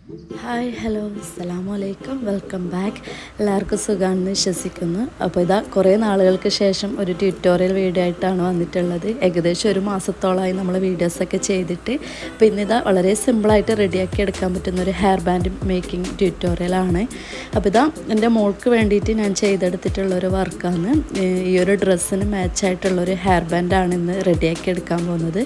Hi hello അസ്സലാമു അലൈക്കും welcome back. എല്ലാവർക്കും സുഖമാണെന്ന് വിശ്വസിക്കുന്നു. അപ്പോൾ ഇതാ കുറേ നാളുകൾക്ക് ശേഷം ഒരു ട്യൂട്ടോറിയൽ വീഡിയോ ആയിട്ടാണ് വന്നിട്ടുള്ളത്. ഏകദേശം ഒരു മാസത്തോളമായി നമ്മൾ വീഡിയോസൊക്കെ ചെയ്തിട്ട്. പിന്നെ ഇതാ വളരെ സിമ്പിളായിട്ട് റെഡിയാക്കി എടുക്കാൻ പറ്റുന്ന ഒരു ഹെയർ ബാൻഡ് മേക്കിംഗ് ട്യൂട്ടോറിയലാണ്. അപ്പോൾ ഇതാ എൻ്റെ മോൾക്ക് വേണ്ടിയിട്ട് ഞാൻ ചെയ്തെടുത്തിട്ടുള്ളൊരു വർക്കാണ്. ഈ ഒരു ഡ്രസ്സിന് മാച്ചായിട്ടുള്ളൊരു ഹെയർ ബാൻഡാണ് ഇന്ന് റെഡിയാക്കി എടുക്കാൻ പോകുന്നത്.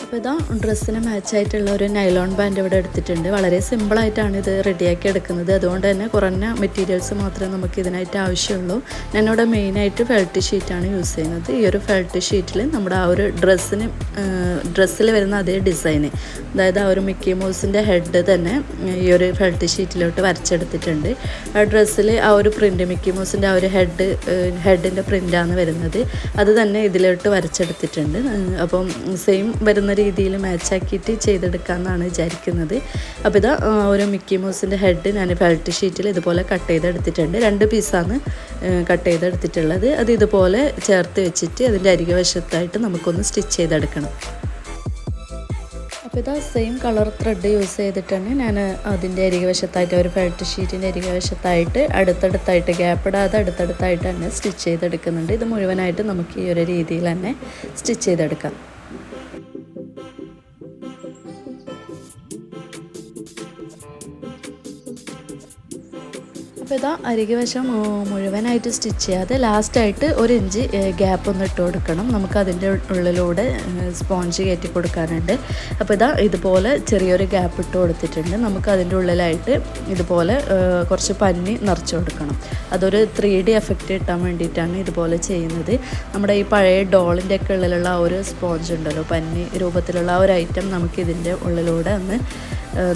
അപ്പോൾ ഇതാ ഡ്രസ്സിന് മാച്ചായിട്ടുള്ള ഒരു നൈലോൺ ബാൻഡ് ഇവിടെ എടുത്തിട്ടുണ്ട്. വളരെ സിമ്പിളായിട്ടാണ് ഇത് റെഡിയാക്കി എടുക്കുന്നത്. അതുകൊണ്ട് തന്നെ കുറഞ്ഞ മെറ്റീരിയൽസ് മാത്രമേ നമുക്ക് ഇതിനായിട്ട് ആവശ്യമുള്ളൂ. ഞാനിവിടെ മെയിനായിട്ട് ഫെൽറ്റ് ഷീറ്റാണ് യൂസ് ചെയ്യുന്നത്. ഈ ഒരു ഫെൽറ്റ് ഷീറ്റിൽ നമ്മുടെ ആ ഒരു ഡ്രസ്സിൽ വരുന്ന അതേ ഡിസൈന്, അതായത് ആ ഒരു മിക്കി മൗസിൻ്റെ ഹെഡ് തന്നെ ഈ ഒരു ഫെൽറ്റ് ഷീറ്റിലോട്ട് വരച്ചെടുത്തിട്ടുണ്ട്. ആ ഡ്രസ്സിൽ ആ ഒരു പ്രിൻ്റ്, മിക്കി മൗസിൻ്റെ ആ ഒരു ഹെഡിൻ്റെ പ്രിൻ്റാണ് വരുന്നത്. അത് തന്നെ ഇതിലോട്ട് വരച്ചെടുത്തിട്ടുണ്ട്. അപ്പം സെയിം വരുന്ന രീതിയിൽ മാച്ചാക്കിയിട്ട് ചെയ്തെടുക്കാമെന്നാണ് വിചാരിക്കുന്നത്. അപ്പോൾ ഇതാ ഒരു മിക്കി മൗസിൻ്റെ ഹെഡ് ഞാൻ ഫെൽറ്റ് ഷീറ്റിൽ ഇതുപോലെ കട്ട് ചെയ്തെടുത്തിട്ടുണ്ട്. 2 പീസാണ് കട്ട് ചെയ്തെടുത്തിട്ടുള്ളത്. അത് ഇതുപോലെ ചേർത്ത് വെച്ചിട്ട് അതിൻ്റെ അരികെ വശത്തായിട്ട് നമുക്കൊന്ന് സ്റ്റിച്ച് ചെയ്തെടുക്കണം. അപ്പോൾ ഇതാ സെയിം കളർ ത്രെഡ് യൂസ് ചെയ്തിട്ടാണ് ഞാൻ അതിൻ്റെ അരികെ വശത്തായിട്ട് ഒരു ഫെൽറ്റ് ഷീറ്റിൻ്റെ അരികെ വശത്തായിട്ട് അടുത്തടുത്തായിട്ട് ഗ്യാപ്പ് ഇടാതെ അടുത്തടുത്തായിട്ട് തന്നെ സ്റ്റിച്ച് ചെയ്തെടുക്കുന്നുണ്ട്. ഇത് മുഴുവനായിട്ട് നമുക്ക് ഈ ഒരു രീതിയിൽ തന്നെ സ്റ്റിച്ച് ചെയ്തെടുക്കാം. അപ്പോൾ ഇതാ അരികെ വശം മുഴുവനായിട്ട് സ്റ്റിച്ച് ചെയ്യാതെ ലാസ്റ്റായിട്ട് 1 ഇഞ്ച് ഗ്യാപ്പ് ഒന്ന് ഇട്ട് കൊടുക്കണം. നമുക്ക് അതിൻ്റെ ഉള്ളിലൂടെ സ്പോഞ്ച് കയറ്റി കൊടുക്കാനുണ്ട്. അപ്പോൾ ഇതാ ഇതുപോലെ ചെറിയൊരു ഗ്യാപ്പ് ഇട്ട് കൊടുത്തിട്ടുണ്ട്. നമുക്ക് അതിൻ്റെ ഉള്ളിലായിട്ട് ഇതുപോലെ കുറച്ച് പഞ്ഞി നിറച്ച് കൊടുക്കണം. അതൊരു 3D എഫക്റ്റ് കിട്ടാൻ വേണ്ടിയിട്ടാണ് ഇതുപോലെ ചെയ്യുന്നത്. നമ്മുടെ ഈ പഴയ ഡോളിൻ്റെ ഒക്കെ ഉള്ളിലുള്ള ആ ഒരു സ്പോഞ്ച് ഉണ്ടല്ലോ, പഞ്ഞി രൂപത്തിലുള്ള ആ ഒരു ഐറ്റം നമുക്ക് ഇതിൻ്റെ ഉള്ളിലൂടെ ഒന്ന്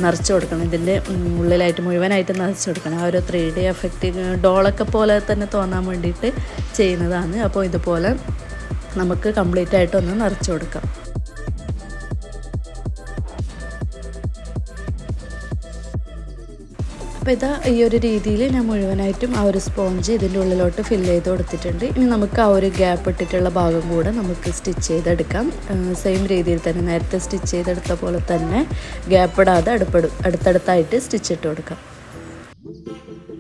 നിറച്ച് കൊടുക്കണം. ഇതിൻ്റെ ഉള്ളിലായിട്ട് മുഴുവനായിട്ട് നിറച്ച് കൊടുക്കണം. ആ ഒരു 3D എഫക്റ്റ് ഡോളൊക്കെ പോലെ തന്നെ തോന്നാൻ വേണ്ടിയിട്ട് ചെയ്യുന്നതാണ്. അപ്പോൾ ഇതുപോലെ നമുക്ക് കംപ്ലീറ്റ് ആയിട്ടൊന്ന് നിറച്ച് കൊടുക്കാം. അപ്പോൾ ഇതാ ഈ ഒരു രീതിയിൽ ഞാൻ മുഴുവനായിട്ടും ആ ഒരു സ്പോഞ്ച് ഇതിൻ്റെ ഉള്ളിലോട്ട് ഫില്ല് ചെയ്ത് കൊടുത്തിട്ടുണ്ട്. ഇനി നമുക്ക് ആ ഒരു ഗ്യാപ്പ് ഇട്ടിട്ടുള്ള ഭാഗം കൂടെ നമുക്ക് സ്റ്റിച്ച് ചെയ്തെടുക്കാം. സെയിം രീതിയിൽ തന്നെ നേരത്തെ സ്റ്റിച്ച് ചെയ്തെടുത്ത പോലെ തന്നെ ഗ്യാപ്പ് ഇടാതെ അടുത്തടുത്തായിട്ട് സ്റ്റിച്ച് ഇട്ട് കൊടുക്കാം.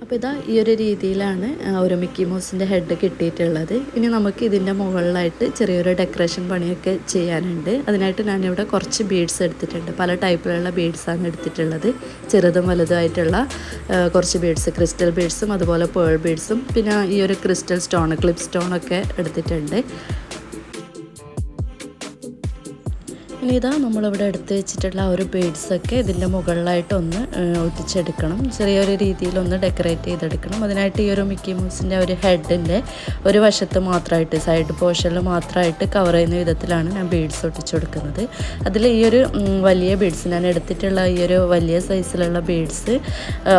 അപ്പോൾ ഇതാ ഈ ഒരു രീതിയിലാണ് ഒരു മിക്കി മൗസിൻ്റെ ഹെഡ് കിട്ടിയിട്ടുള്ളത്. ഇനി നമുക്ക് ഇതിൻ്റെ മുകളിലായിട്ട് ചെറിയൊരു ഡെക്കറേഷൻ പണിയൊക്കെ ചെയ്യാനുണ്ട്. അതിനായിട്ട് ഞാനിവിടെ കുറച്ച് ബീഡ്സ് എടുത്തിട്ടുണ്ട്. പല ടൈപ്പിലുള്ള ബീഡ്സാണ് എടുത്തിട്ടുള്ളത്. ചെറുതും വലുതുമായിട്ടുള്ള കുറച്ച് ബീഡ്സ്, ക്രിസ്റ്റൽ ബീഡ്സും അതുപോലെ പേൾ ബീഡ്സും പിന്നെ ഈ ഒരു ക്രിസ്റ്റൽ ക്ലിപ്പ് സ്റ്റോണൊക്കെ എടുത്തിട്ടുണ്ട്. ഇനി ഇതാ നമ്മളിവിടെ എടുത്ത് വെച്ചിട്ടുള്ള ആ ഒരു ബീഡ്സൊക്കെ ഇതിൻ്റെ മുകളിലായിട്ടൊന്ന് ഒട്ടിച്ചെടുക്കണം. ചെറിയൊരു രീതിയിലൊന്ന് ഡെക്കറേറ്റ് ചെയ്തെടുക്കണം. അതിനായിട്ട് ഈ ഒരു മിക്കി മൗസിൻ്റെ ഒരു ഹെഡിൻ്റെ ഒരു വശത്ത് മാത്രമായിട്ട്, സൈഡ് പോർഷനിൽ മാത്രമായിട്ട് കവർ ചെയ്യുന്ന വിധത്തിലാണ് ഞാൻ ബീഡ്സ് ഒട്ടിച്ചു കൊടുക്കുന്നത്. അതിൽ ഈ ഒരു വലിയ ബീഡ്സ് ഞാൻ എടുത്തിട്ടുള്ള ഈ ഒരു വലിയ സൈസിലുള്ള ബീഡ്സ്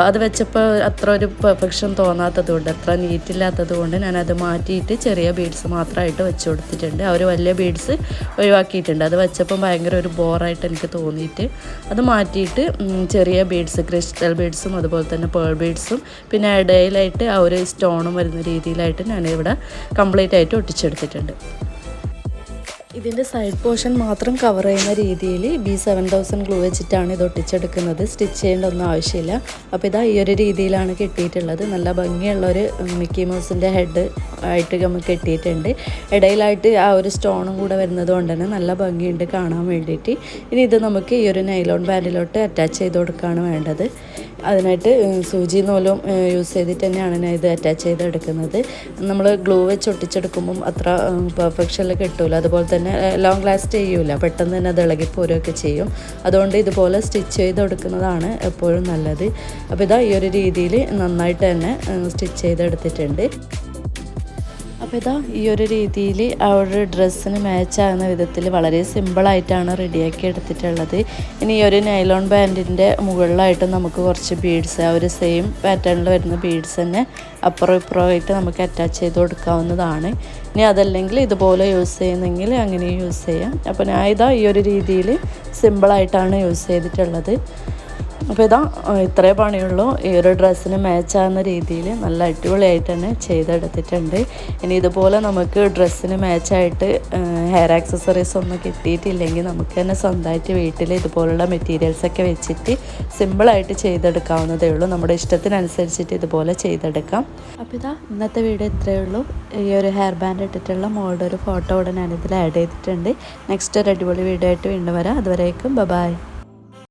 അത് വെച്ചപ്പോൾ അത്ര ഒരു പെർഫെക്ഷൻ തോന്നാത്തത് കൊണ്ട്, അത്ര നീറ്റില്ലാത്തത് കൊണ്ട് ഞാനത് മാറ്റിയിട്ട് ചെറിയ ബീഡ്സ് മാത്രമായിട്ട് വെച്ച് കൊടുത്തിട്ടുണ്ട്. ആ ഒരു വലിയ ബീഡ്സ് ഒഴിവാക്കിയിട്ടുണ്ട്. അത് വെച്ചപ്പോൾ ഭയങ്കര ഒരു ബോറായിട്ട് എനിക്ക് തോന്നിയിട്ട് അത് മാറ്റിയിട്ട് ചെറിയ ബീഡ്സ്, ക്രിസ്റ്റൽ ബീഡ്സും അതുപോലെ തന്നെ പേൾ ബീഡ്സും പിന്നെ ഇടയിലായിട്ട് ആ ഒരു സ്റ്റോണും വരുന്ന രീതിയിലായിട്ട് ഞാനിവിടെ കംപ്ലീറ്റ് ആയിട്ട് ഒട്ടിച്ചെടുത്തിട്ടുണ്ട്. ഇതിൻ്റെ സൈഡ് പോർഷൻ മാത്രം കവർ ചെയ്യുന്ന രീതിയിൽ B7000 ഗ്ലൂ വെച്ചിട്ടാണ് ഇത് ഒട്ടിച്ചെടുക്കുന്നത്. സ്റ്റിച്ച് ചെയ്യേണ്ട ഒന്നും ആവശ്യമില്ല. അപ്പോൾ ഇതാ ഈ ഒരു രീതിയിലാണ് കിട്ടിയിട്ടുള്ളത്. നല്ല ഭംഗിയുള്ളൊരു മിക്കി മൗസിൻ്റെ ഹെഡ് ആയിട്ട് നമുക്ക് കിട്ടിയിട്ടുണ്ട്. ഇടയിലായിട്ട് ആ ഒരു സ്റ്റോണും കൂടെ വരുന്നത് കൊണ്ട് തന്നെ നല്ല ഭംഗിയുണ്ട് കാണാൻ വേണ്ടിയിട്ട്. ഇനി ഇത് നമുക്ക് ഈ ഒരു നൈലോൺ ബാൻഡിലോട്ട് അറ്റാച്ച് ചെയ്ത് കൊടുക്കുകയാണ് വേണ്ടത്. അതിനായിട്ട് സൂചി നൂലും യൂസ് ചെയ്തിട്ട് തന്നെയാണ് ഞാൻ ഇത് അറ്റാച്ച് ചെയ്തെടുക്കുന്നത്. നമ്മൾ ഗ്ലൂ വെച്ച് ഒട്ടിച്ചെടുക്കുമ്പം അത്ര പെർഫെക്ഷനിൽ കിട്ടില്ല. അതുപോലെ തന്നെ ലോങ് ലാസ്റ്റ് ചെയ്യൂല, പെട്ടെന്ന് തന്നെ അത് ഇളകിപ്പോരുകയൊക്കെ ചെയ്യും. അതുകൊണ്ട് ഇതുപോലെ സ്റ്റിച്ച് ചെയ്ത് കൊടുക്കുന്നതാണ് എപ്പോഴും നല്ലത്. അപ്പോൾ ഇതാ ഈ ഒരു രീതിയിൽ നന്നായിട്ട് തന്നെ സ്റ്റിച്ച് ചെയ്തെടുത്തിട്ടുണ്ട്. അപ്പോൾ ഇതാ ഈ ഒരു രീതിയിൽ ആ ഒരു ഡ്രസ്സിന് മാച്ചാകുന്ന വിധത്തിൽ വളരെ സിമ്പിളായിട്ടാണ് റെഡിയാക്കി എടുത്തിട്ടുള്ളത്. ഇനി ഈ ഒരു നൈലോൺ ബാൻഡിൻ്റെ മുകളിലായിട്ട് നമുക്ക് കുറച്ച് ബീഡ്സ്, ആ ഒരു സെയിം പാറ്റേണിൽ വരുന്ന ബീഡ്സ് തന്നെ അപ്പുറം ഇപ്പുറമായിട്ട് നമുക്ക് അറ്റാച്ച് ചെയ്ത് കൊടുക്കാവുന്നതാണ്. ഇനി അതല്ലെങ്കിൽ ഇതുപോലെ യൂസ് ചെയ്യുന്നെങ്കിൽ അങ്ങനെ യൂസ് ചെയ്യാം. അപ്പോൾ ഞാൻ ഇതാ ഈ ഒരു രീതിയിൽ സിമ്പിളായിട്ടാണ് യൂസ് ചെയ്തിട്ടുള്ളത്. അപ്പോൾ ഇതാ ഇത്രേ പണിയുള്ളൂ. ഈ ഒരു ഡ്രസ്സിന് മാച്ചാകുന്ന രീതിയിൽ നല്ല അടിപൊളിയായിട്ട് തന്നെ ചെയ്തെടുത്തിട്ടുണ്ട്. ഇനി ഇതുപോലെ നമുക്ക് ഡ്രസ്സിന് മാച്ചായിട്ട് ഹെയർ ആക്സസറീസ് ഒന്നും കിട്ടിയിട്ടില്ലെങ്കിൽ നമുക്ക് തന്നെ സ്വന്തമായിട്ട് വീട്ടിൽ ഇതുപോലുള്ള മെറ്റീരിയൽസൊക്കെ വെച്ചിട്ട് സിമ്പിളായിട്ട് ചെയ്തെടുക്കാവുന്നതേ ഉള്ളൂ. നമ്മുടെ ഇഷ്ടത്തിനനുസരിച്ചിട്ട് ഇതുപോലെ ചെയ്തെടുക്കാം. അപ്പോൾ ഇതാ ഇന്നത്തെ വീഡിയോ ഇത്രയേ ഉള്ളൂ. ഈ ഒരു ഹെയർ ബാൻഡ് ഇട്ടിട്ടുള്ള മോളുടെ ഒരു ഫോട്ടോ ഇവിടെ ഞാനിതിൽ ആഡ് ചെയ്തിട്ടുണ്ട്. നെക്സ്റ്റ് ഒരു അടിപൊളി വീഡിയോ ആയിട്ട് വീണ്ടും വരാം. അതുവരേക്കും ബൈ.